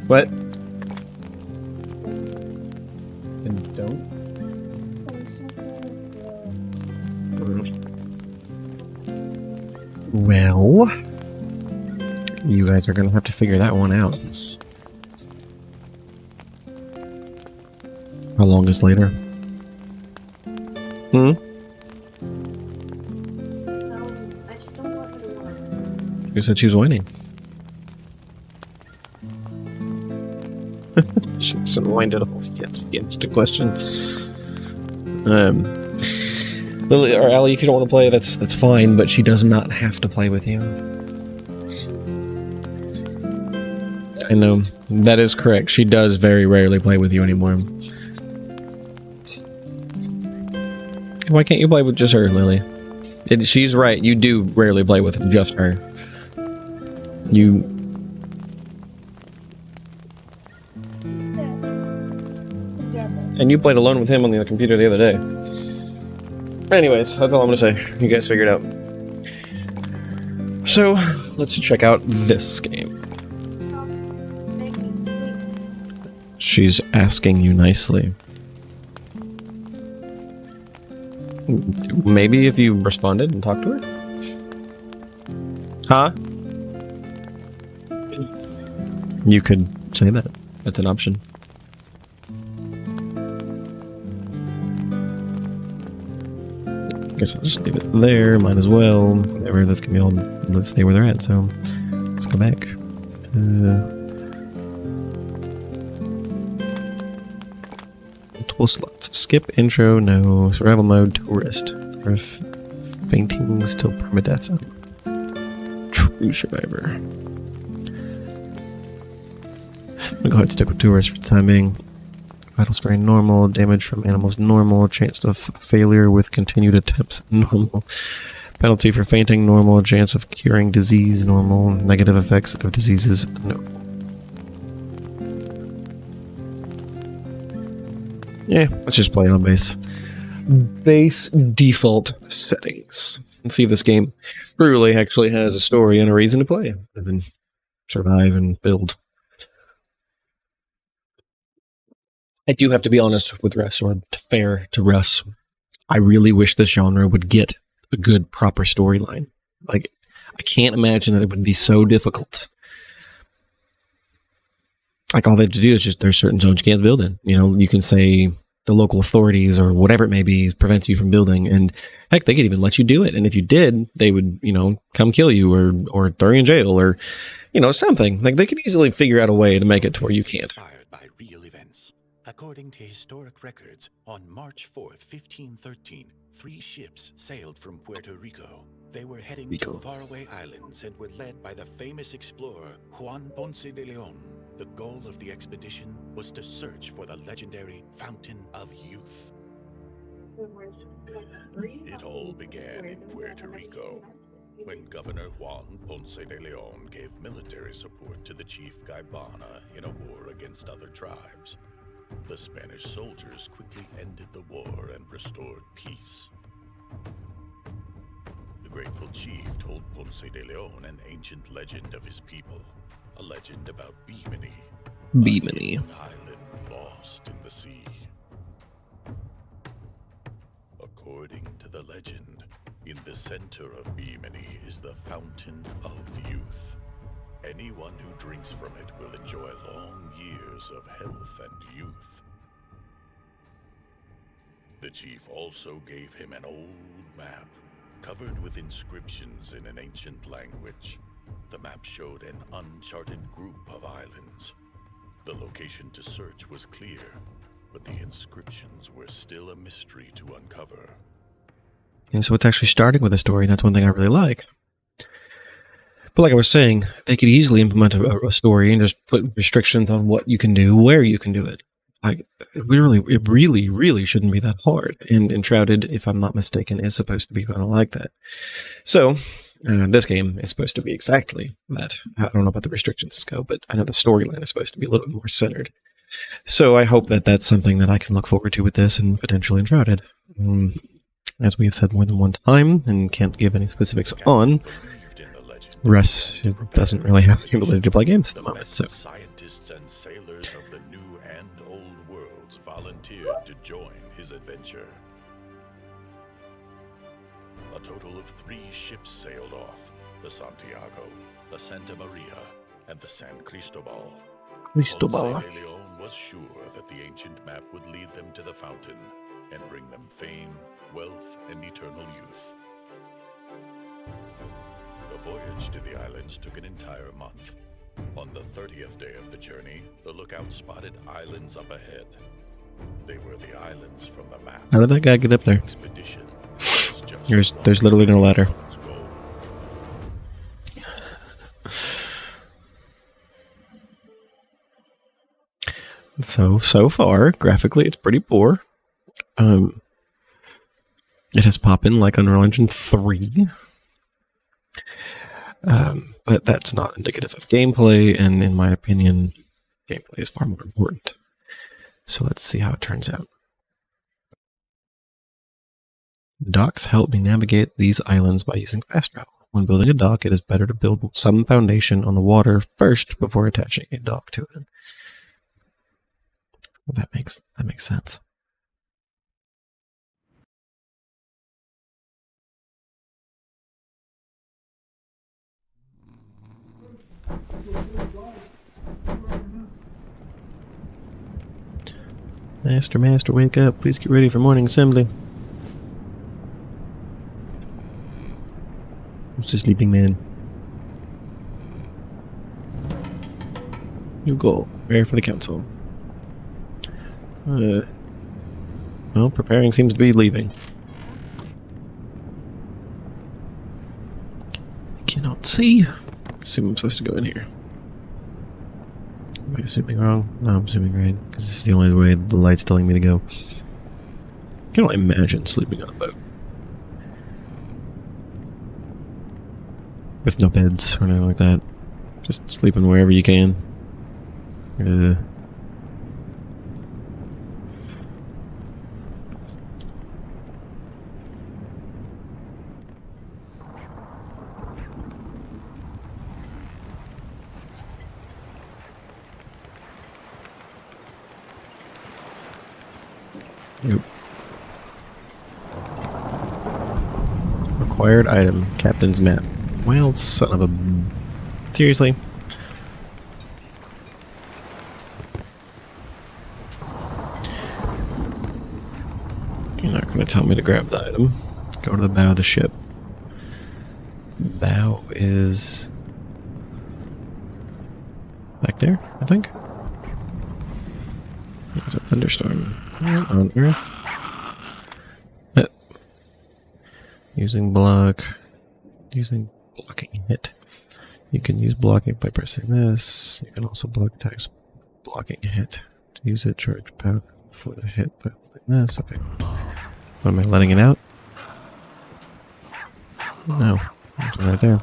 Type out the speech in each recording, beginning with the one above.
What? And don't? Well, you guys are gonna have to figure that one out. How long is later? Hmm? I just don't want her to win. Who said she was winning? She wasn't winded up yet the question. Lily or Allie, if you don't want to play, that's fine, but she does not have to play with you. I know. That is correct. She does very rarely play with you anymore. Why can't you play with just her, Lily? She's right. You do rarely play with just her. And you played alone with him on the computer the other day. Anyways, that's all I'm gonna say. You guys figure it out. So, let's check out this game. She's asking you nicely. Maybe if you responded and talked to her? Huh? You could say that. That's an option. Guess I'll just leave it there. Might as well. Whatever. That's gonna be all. Let's stay where they're at. So let's go back. Multiple slots. Skip intro. No. Survival mode. Tourist. Or fainting. Still permadeath. True survivor. I'm gonna go ahead and stick with tourist for the time being. Vital strain normal, damage from animals normal, chance of failure with continued attempts normal, penalty for fainting normal, chance of curing disease normal, negative effects of diseases no. Yeah, let's just play it on base default settings. Let's see if this game really actually has a story and a reason to play, and then survive and build. I do have to be honest with Russ, or fair to Russ. I really wish this genre would get a good, proper storyline. Like, I can't imagine that it would be so difficult. Like, all they have to do is just, there's certain zones you can't build in. You know, you can say the local authorities or whatever it may be prevents you from building, and heck, they could even let you do it. And if you did, they would, you know, come kill you or throw you in jail or, you know, something. Like, they could easily figure out a way to make it to where you can't. According to historic records, on March 4th, 1513, 3 ships sailed from Puerto Rico. They were heading to faraway islands and were led by the famous explorer Juan Ponce de Leon. The goal of the expedition was to search for the legendary Fountain of Youth. It all began in Puerto Rico, when Governor Juan Ponce de Leon gave military support to the chief Gaibana in a war against other tribes. The Spanish soldiers quickly ended the war and restored peace. The grateful chief told Ponce de Leon an ancient legend of his people, a legend about Bimini, an island lost in the sea. According to the legend, in the center of Bimini is the Fountain of Youth. Anyone who drinks from it will enjoy long years of health and youth. The chief also gave him an old map, covered with inscriptions in an ancient language. The map showed an uncharted group of islands. The location to search was clear, but the inscriptions were still a mystery to uncover. And so it's actually starting with a story, and that's one thing I really like. But like I was saying, they could easily implement a story and just put restrictions on what you can do, where you can do it. Like, it really shouldn't be that hard. And Enshrouded, if I'm not mistaken, is supposed to be kind of like that. So, this game is supposed to be exactly that. I don't know about the restrictions scope, but I know the storyline is supposed to be a little bit more centered. So I hope that that's something that I can look forward to with this and potentially Enshrouded. As we have said more than one time, and can't give any specifics on, Russ doesn't really have the ability to play games at the moment, so... Scientists and sailors of the new and old worlds volunteered to join his adventure. A total of 3 ships sailed off: the Santiago, the Santa Maria, and the San Cristobal. Cristobal. Ponce de Leon was sure that the ancient map would lead them to the fountain and bring them fame, wealth, and eternal youth. The voyage to the islands took an entire month. On the 30th day of the journey, the lookout spotted islands up ahead. They were the islands from the map. How did that guy get up there? Expedition was just There's literally no ladder. its goal. So far, graphically, it's pretty poor. It has pop-in like Unreal Engine 3. But that's not indicative of gameplay, and in my opinion, gameplay is far more important. So let's see how it turns out. Docks help me navigate these islands by using fast travel. When building a dock, it is better to build some foundation on the water first before attaching a dock to it. Well, that makes sense. Master, wake up. Please get ready for morning assembly. Who's the sleeping man? New goal. Prepare for the council. Well, preparing seems to be leaving. Cannot see. Assume I'm supposed to go in here. Am I assuming wrong? No, I'm assuming right. Because this is the only way the light's telling me to go. I can only imagine sleeping on a boat. With no beds or anything like that. Just sleeping wherever you can. Yep. Required item, captain's map. Well, son of a... Seriously? You're not going to tell me to grab the item. Go to the bow of the ship. Bow is... back there, I think? There's a thunderstorm. What on earth? Using blocking hit. You can use blocking by pressing this. You can also block attacks blocking hit. To use it, charge power for the hit by holding this. Okay. What am I letting it out? No. It's right there.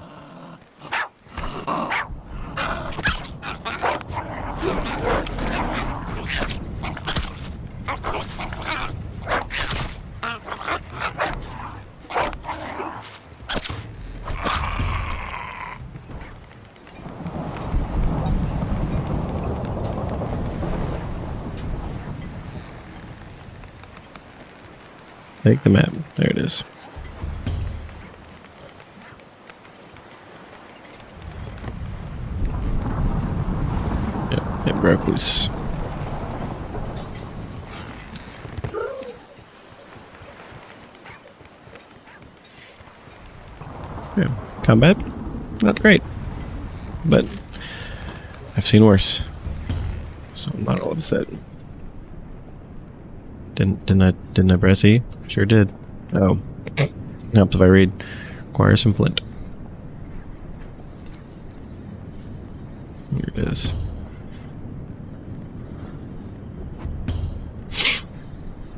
Take the map. There it is. Yep, it broke loose. Yeah, combat, not great, but I've seen worse, so I'm not all upset. Didn't I press E? Sure did. Oh. Helps if I read. Requires some flint. Here it is.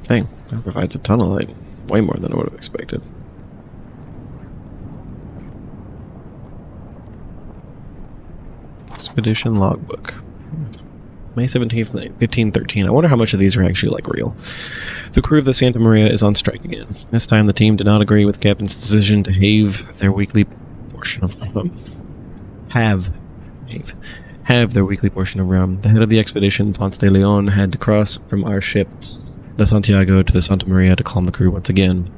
Dang, that provides a ton of light. Way more than I would have expected. Expedition logbook. May 17th, 1513. I wonder how much of these are actually, like, real. The crew of the Santa Maria is on strike again. This time the team did not agree with the captain's decision to halve their weekly portion of them. have their weekly portion of rum. The head of the expedition, Ponce de Leon, had to cross from our ship, the Santiago, to the Santa Maria to calm the crew once again.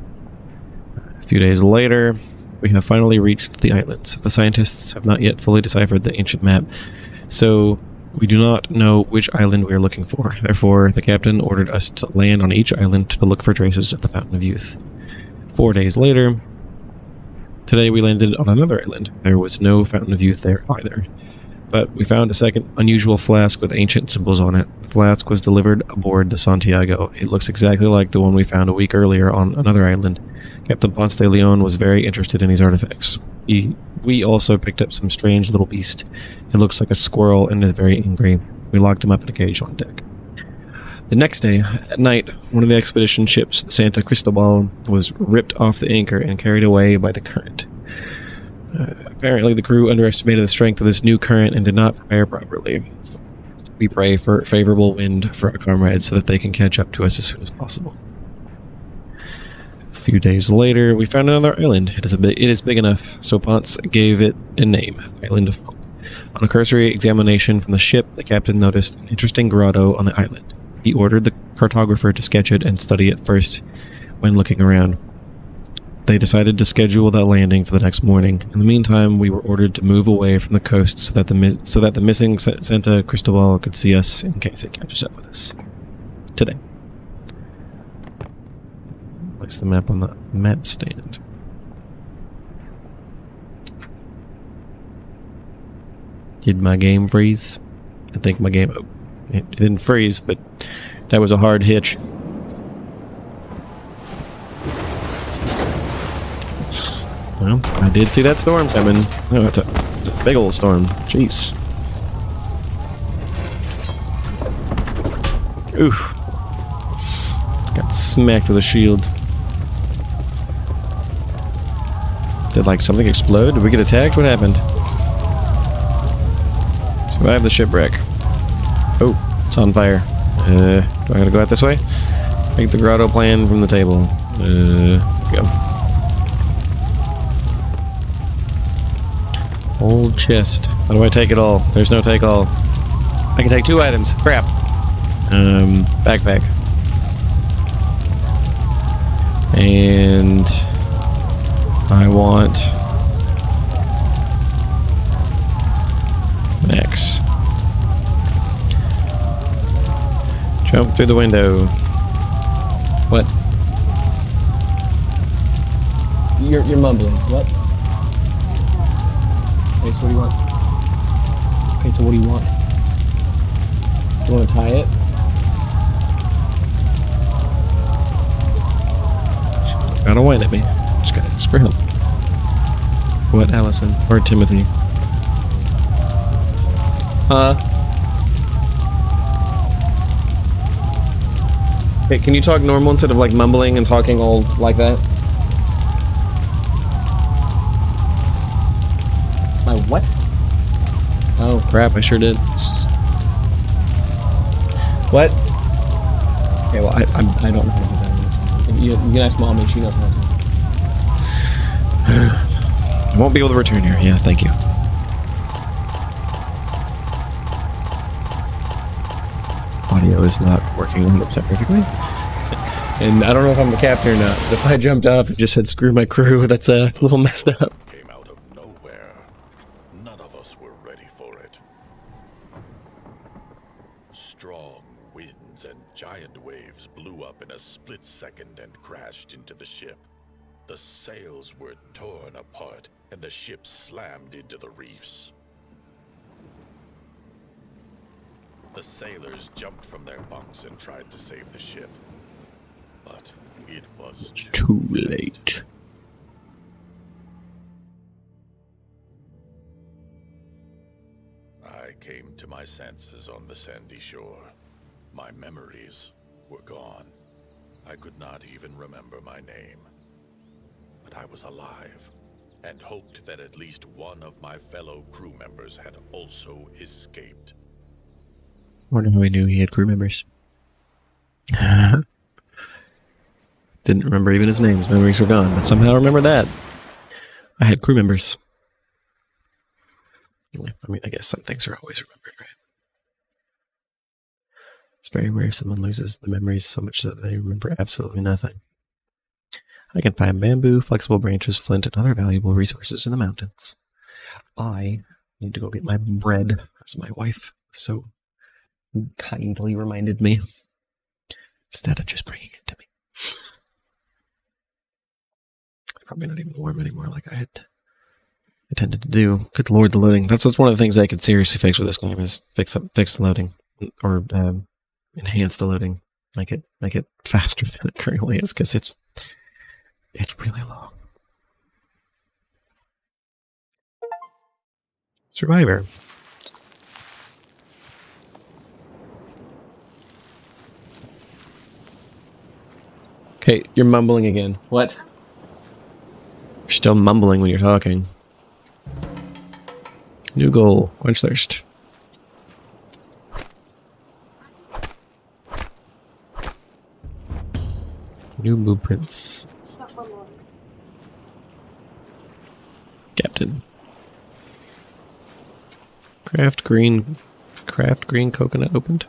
A few days later, we have finally reached the islands. The scientists have not yet fully deciphered the ancient map, so we do not know which island we are looking for. Therefore, the captain ordered us to land on each island to look for traces of the Fountain of Youth. 4 days later, today we landed on another island. There was no Fountain of Youth there either. But we found a second unusual flask with ancient symbols on it. The flask was delivered aboard the Santiago. It looks exactly like the one we found a week earlier on another island. Captain Ponce de Leon was very interested in these artifacts. We also picked up some strange little beast. It looks like a squirrel and is very angry. We locked him up in a cage on deck. The next day, at night, one of the expedition ships, Santa Cristobal, was ripped off the anchor and carried away by the current. Apparently, the crew underestimated the strength of this new current and did not prepare properly. We pray for favorable wind for our comrades so that they can catch up to us as soon as possible. A few days later, we found another island. It is big enough, so Ponce gave it a name, Island of Hope. On a cursory examination from the ship, the captain noticed an interesting grotto on the island. He ordered the cartographer to sketch it and study it first when looking around. They decided to schedule that landing for the next morning. In the meantime, we were ordered to move away from the coast so that the missing Santa Cristobal could see us in case it catches up with us. Today. Place the map on the map stand. Did my game freeze? I think my game... it didn't freeze, but that was a hard hitch. Well, I did see that storm coming. Oh, it's a big old storm. Jeez. Oof. Got smacked with a shield. Did, like, something explode? Did we get attacked? What happened? Survived the shipwreck. Oh, it's on fire. Do I gotta go out this way? Take the grotto plan from the table. Go. Old chest. How do I take it all? There's no take all. I can take 2 items. Crap. Backpack. And I want an X. Jump through the window. What? You're mumbling. What? Okay, so what do you want? Okay, so what do you want? Do you want to tie it? Gotta whine at me. Just gotta screw him. What, Allison? Or Timothy? Hey, can you talk normal instead of like mumbling and talking all like that? My what? Oh crap, I sure did. What? Okay, well I don't know how to do that. You can ask Mommy, she knows how to. I won't be able to return here. Yeah, thank you. Audio is not working 100% perfectly. And I don't know if I'm the captain or not. If I jumped off and just said screw my crew, that's a little messed up. Came out of nowhere. None of us were ready for it. Strong winds and giant waves blew up in a split second and crashed into the ship. The sails were torn apart and the ship slammed into the reefs. The sailors jumped from their bunks and tried to save the ship. But it was too late. I came to my senses on the sandy shore. My memories were gone. I could not even remember my name. But I was alive and hoped that at least one of my fellow crew members had also escaped. Wonder how he knew he had crew members. Didn't remember even his name. His memories were gone, but somehow I remember that. I had crew members. Yeah, I mean, I guess some things are always remembered, right? It's very rare someone loses the memories so much that they remember absolutely nothing. I can find bamboo, flexible branches, flint, and other valuable resources in the mountains. I need to go get my bread, as my wife so kindly reminded me, instead of just bringing it to me. It's probably not even warm anymore like I had intended to do. Good lord, the loading. That's one of the things I could seriously fix with this game is fix the loading, or enhance the loading, make it faster than it currently is, because it's really long. Survivor. Okay, you're mumbling again. What? You're still mumbling when you're talking. New goal. Quench thirst. New blueprints. Stop mumbling. Captain. Craft green coconut opened.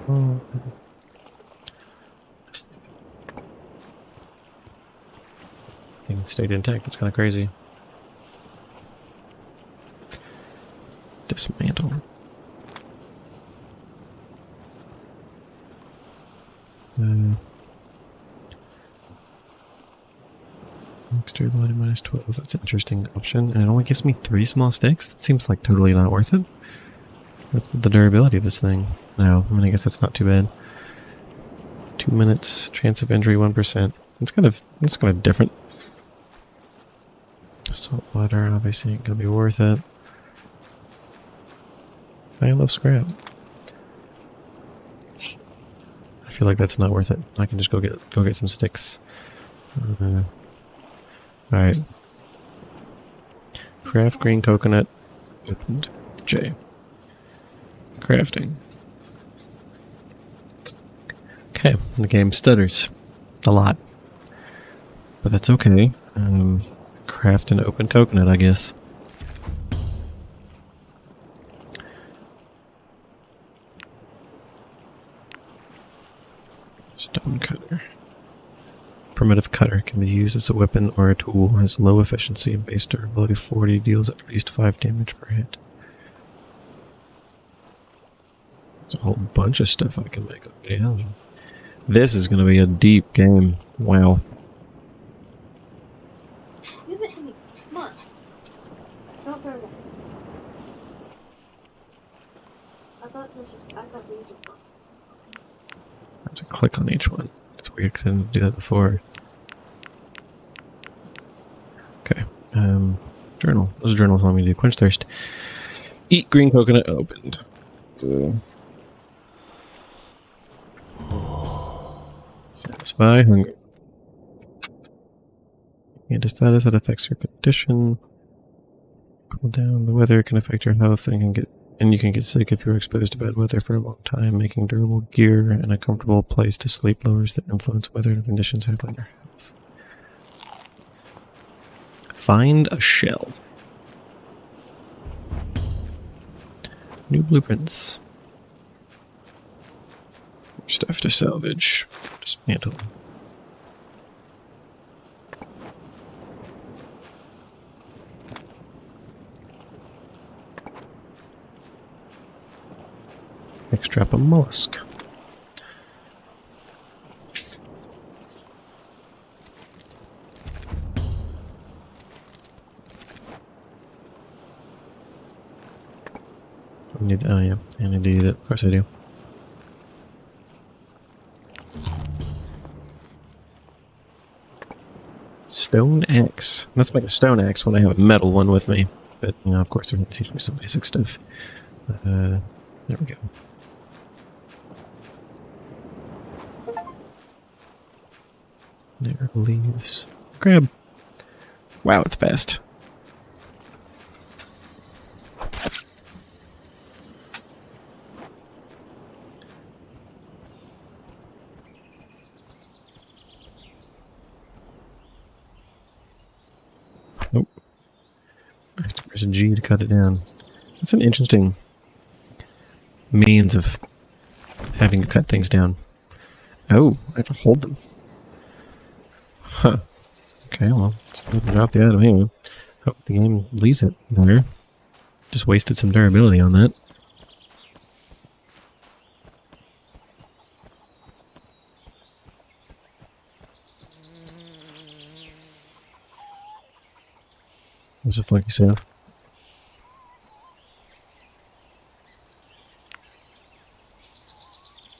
Oh. Thing stayed intact. It's kind of crazy. Dismantle. Exterior minus 12. That's an interesting option. And it only gives me 3 small sticks? That seems like totally not worth it. With the durability of this thing. No, I mean, I guess that's not too bad. 2 minutes, chance of injury 1%. It's kind of different. Salt water, obviously ain't gonna be worth it. I love scrap. I feel like that's not worth it. I can just go get some sticks. Alright. Craft green coconut. Opened. J. Crafting. Okay, the game stutters. A lot. But that's okay. Craft an open coconut, I guess. Stone cutter. Primitive cutter can be used as a weapon or a tool. Has low efficiency and base durability 40. Deals at least 5 damage per hit. There's a whole bunch of stuff I can make. Yeah. This is going to be a deep game. Wow. Give it to me. Come on. Don't throw that. I thought these were fun. I have to click on each one. It's weird because I didn't do that before. Okay. Journal. Those are journals want me to do. Quench thirst. Eat green coconut opened. Satisfy hunger. And a status that affects your condition. Cool down. The weather can affect your health and you can get sick if you're exposed to bad weather for a long time. Making durable gear and a comfortable place to sleep lowers the influence weather and conditions have on your health. Find a shell. New blueprints. Stuff to salvage. Dismantle. Extract a mollusk. Oh yeah, I need to eat it. Of course I do. Stone axe. Let's make a stone axe when I have a metal one with me. But, you know, of course, they're going to teach me some basic stuff. There we go. There leaves. Grab. Wow, it's fast. There's a G to cut it down. That's an interesting means of having to cut things down. Oh, I have to hold them. Huh. Okay, well, let's go ahead and drop the item here. Hope the game leaves it there. Just wasted some durability on that. What's a funky sound?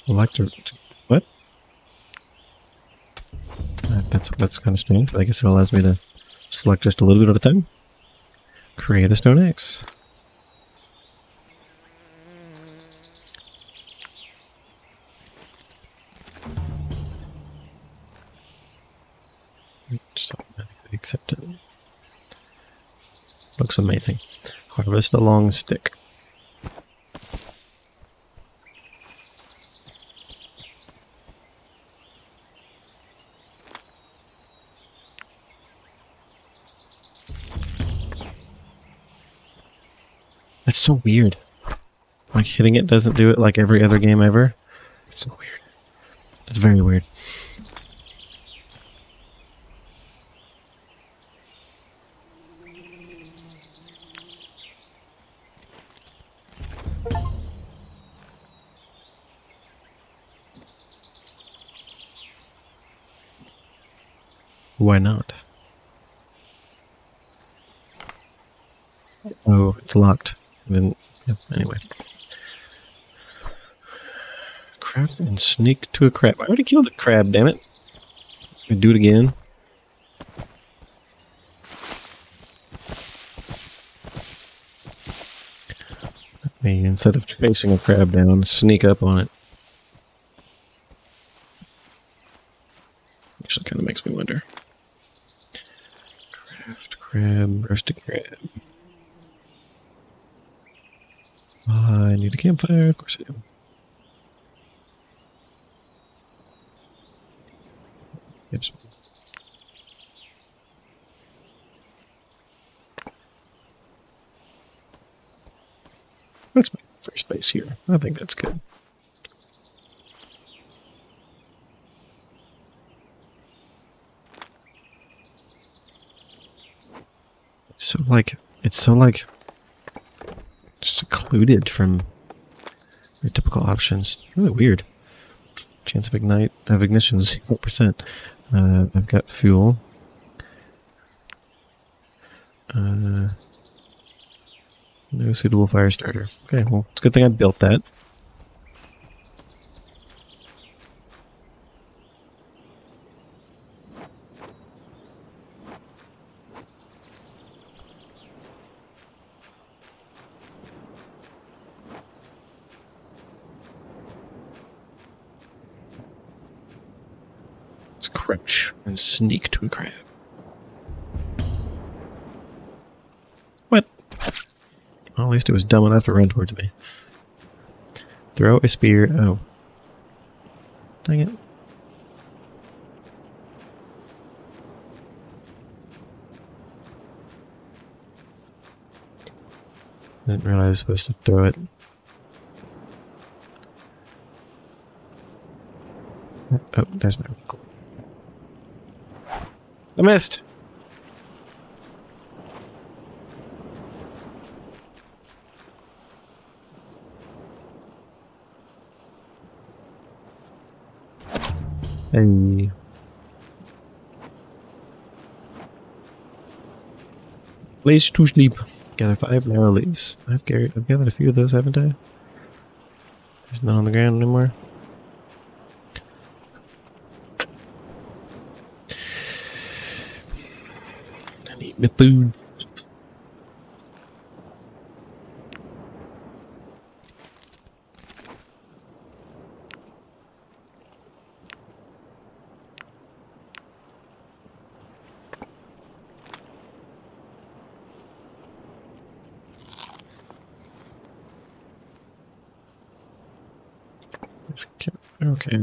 What? That's kind of strange, but I guess it allows me to select just a little bit at a time. Create a stone axe. Just automatically accept it. Looks amazing. Harvest a long stick. That's so weird. Like, hitting it doesn't do it like every other game ever. It's so weird. It's very weird. Why not? Oh, it's locked. Yeah, anyway. Craft and sneak to a crab. I already killed the crab, damn it. I do it again. Let me, instead of facing a crab down, sneak up on it. Actually kind of makes me wonder. Craft crab, roasted crab. I need a campfire, of course I do. Yes. That's my first base here. I think that's good. It's so like secluded from your typical options. It's really weird. Chance of ignition is 0%. I've got fuel. No suitable fire starter. Okay, well, it's a good thing I built that. Let's crouch and sneak to a crab. What? Well, at least it was dumb enough to run towards me. Throw a spear. Oh. Dang it. I didn't realize I was supposed to throw it. Oh, there's my vehicle. I missed! Hey. Place to sleep. Gather 5 narrow leaves. I've gathered a few of those, haven't I? There's none on the ground anymore. I need my food. Okay,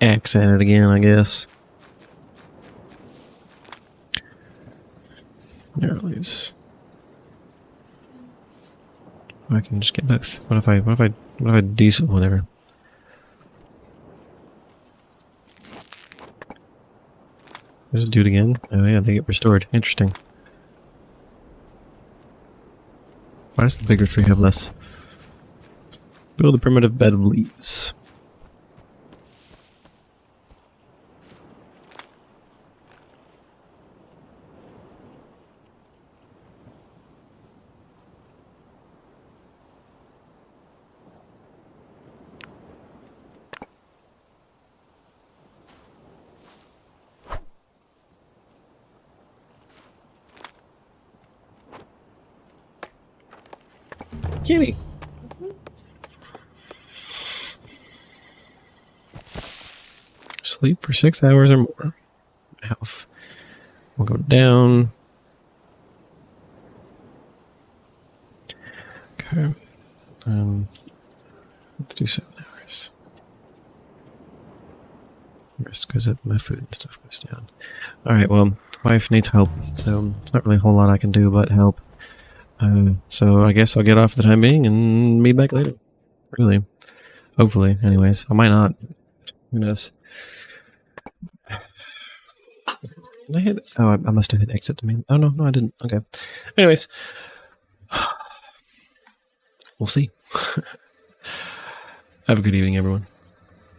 axe at it again, I guess. There it is. I can just get both. What if I diesel whatever? Just do it again. Oh yeah, they get restored. Interesting. Why does the bigger tree have less? Build a primitive bed of leaves. Kitty. Sleep for 6 hours or more. Health. We'll go down. Okay. Let's do 7 hours. Rest goes up, my food and stuff goes down. Alright, well, wife needs help, so it's not really a whole lot I can do but help. So I guess I'll get off for the time being and be back later. Really. Hopefully, anyways. I might not. Who knows? Did I hit? Oh, I must have hit exit to me. Oh, no, I didn't. Okay. Anyways. We'll see. Have a good evening, everyone.